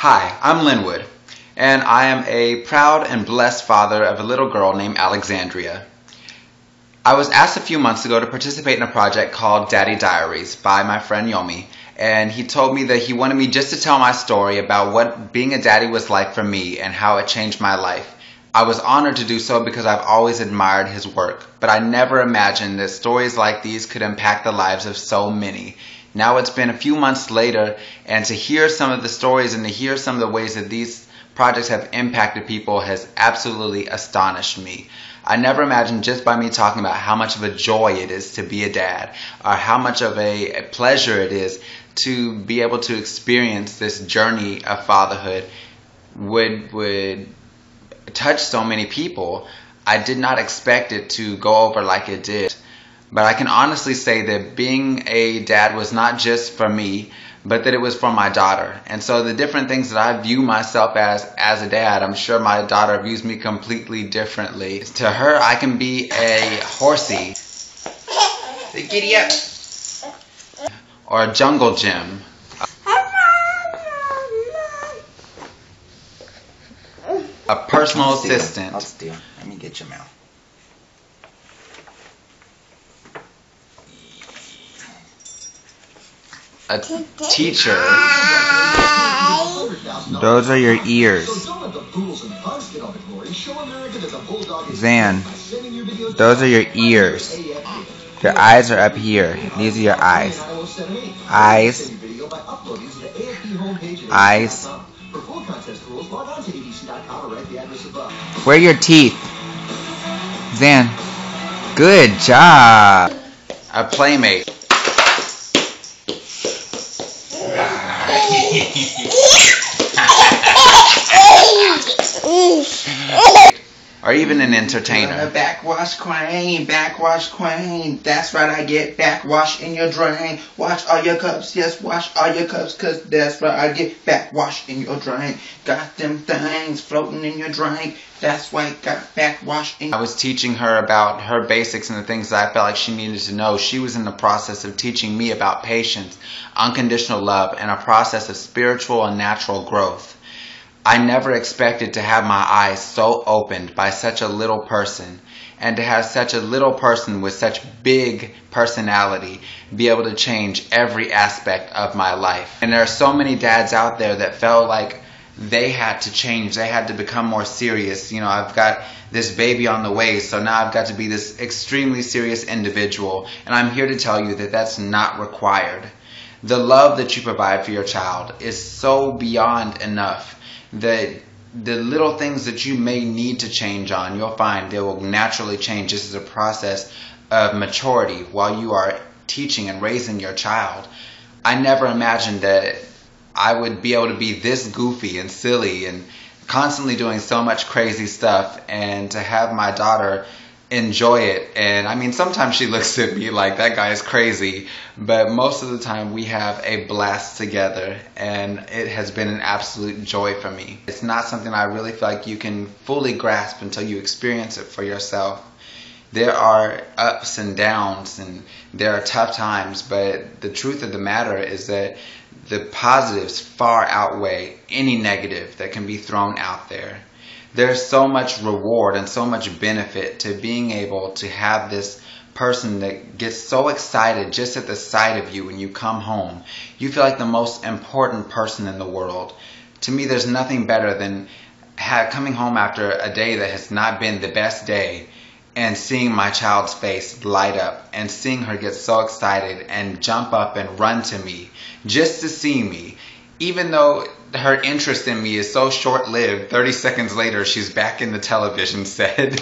Hi, I'm Linwood, and I am a proud and blessed father of a little girl named Alexandria. I was asked a few months ago to participate in a project called Daddy Diaries by my friend Yomi, and he told me that he wanted me just to tell my story about what being a daddy was like for me and how it changed my life. I was honored to do so because I've always admired his work, but I never imagined that stories like these could impact the lives of so many. Now it's been a few months later, and to hear some of the stories and to hear some of the ways that these projects have impacted people has absolutely astonished me. I never imagined just by me talking about how much of a joy it is to be a dad, or how much of a pleasure it is to be able to experience this journey of fatherhood would touch so many people. I did not expect it to go over like it did. But I can honestly say that being a dad was not just for me, but that it was for my daughter. And so the different things that I view myself as a dad, I'm sure my daughter views me completely differently. To her, I can be a horsey, say giddy up, or a jungle gym. A personal assistant. Hold still. Let me get your mouth. A teacher. Those are your ears. Zan, those are your ears. Your eyes are up here. These are your eyes. Eyes. Eyes. Where are your teeth? Zan, good job. A playmate. Or even an entertainer. Backwash queen. That's right, I get backwash in your drain. Wash all your cups, yes, wash all your cups, cause that's right, I get backwash in your drain. Got them things floating in your drink. That's why I got backwash in. I was teaching her about her basics and the things that I felt like she needed to know. She was in the process of teaching me about patience, unconditional love, and a process of spiritual and natural growth. I never expected to have my eyes so opened by such a little person, and to have such a little person with such big personality be able to change every aspect of my life. And there are so many dads out there that felt like they had to change, they had to become more serious. You know, I've got this baby on the way, so now I've got to be this extremely serious individual, and I'm here to tell you that that's not required. The love that you provide for your child is so beyond enough that the little things that you may need to change on, you'll find they will naturally change. This is a process of maturity while you are teaching and raising your child. I never imagined that I would be able to be this goofy and silly and constantly doing so much crazy stuff, and to have my daughter enjoy it. And I mean, sometimes she looks at me like that guy is crazy, but most of the time we have a blast together, and it has been an absolute joy for me. It's not something I really feel like you can fully grasp until you experience it for yourself. There are ups and downs, and there are tough times, but the truth of the matter is that the positives far outweigh any negative that can be thrown out there. There's so much reward and so much benefit to being able to have this person that gets so excited just at the sight of you when you come home. You feel like the most important person in the world. To me, there's nothing better than coming home after a day that has not been the best day and seeing my child's face light up and seeing her get so excited and jump up and run to me just to see me. Even though her interest in me is so short-lived, 30 seconds later she's back in the television set.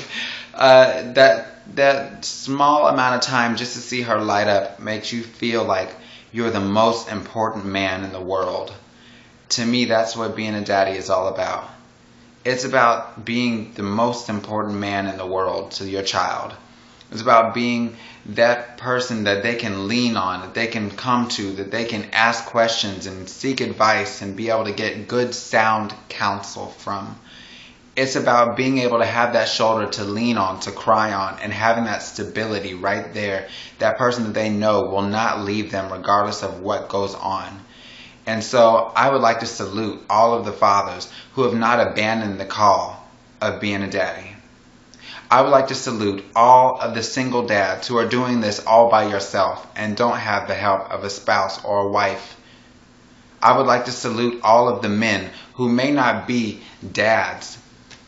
That small amount of time just to see her light up makes you feel like you're the most important man in the world. To me, that's what being a daddy is all about. It's about being the most important man in the world to your child. It's about being that person that they can lean on, that they can come to, that they can ask questions and seek advice and be able to get good, sound counsel from. It's about being able to have that shoulder to lean on, to cry on, and having that stability right there. That person that they know will not leave them regardless of what goes on. And so I would like to salute all of the fathers who have not abandoned the call of being a daddy. I would like to salute all of the single dads who are doing this all by yourself and don't have the help of a spouse or a wife. I would like to salute all of the men who may not be dads,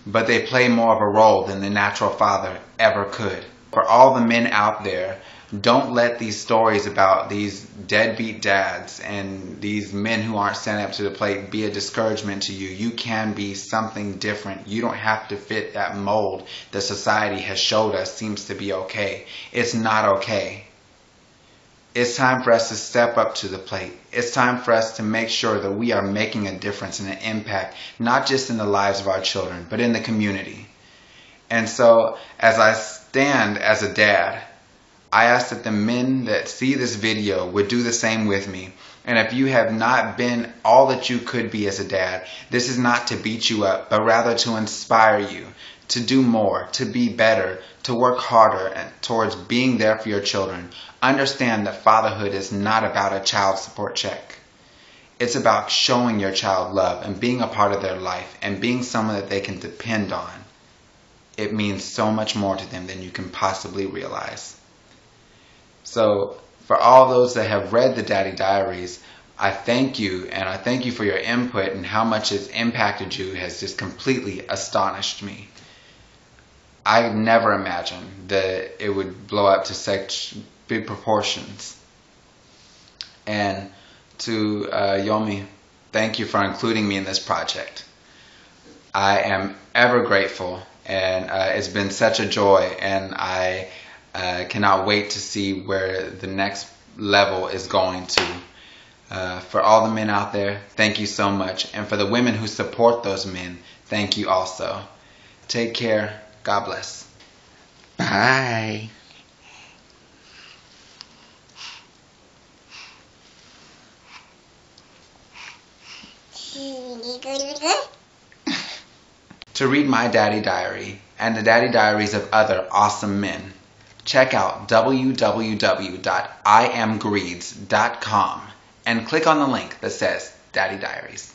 but they play more of a role than the natural father ever could. For all the men out there, don't let these stories about these deadbeat dads and these men who aren't standing up to the plate be a discouragement to you. You can be something different. You don't have to fit that mold that society has showed us seems to be okay. It's not okay. It's time for us to step up to the plate. It's time for us to make sure that we are making a difference and an impact, not just in the lives of our children, but in the community. And so, as I stand as a dad, I ask that the men that see this video would do the same with me. And if you have not been all that you could be as a dad, this is not to beat you up, but rather to inspire you to do more, to be better, to work harder towards being there for your children. Understand that fatherhood is not about a child support check. It's about showing your child love and being a part of their life and being someone that they can depend on. It means so much more to them than you can possibly realize. So for all those that have read the Daddy Diaries, I thank you, and I thank you for your input, and how much it's impacted you has just completely astonished me. I never imagined that it would blow up to such big proportions. And to Yomi, thank you for including me in this project. I am ever grateful, and it's been such a joy, and I cannot wait to see where the next level is going to. For all the men out there, thank you so much. And for the women who support those men, thank you also. Take care. God bless. Bye. To read my Daddy Diary and the Daddy Diaries of other awesome men, check out www.iamgreeds.com and click on the link that says Daddy Diaries.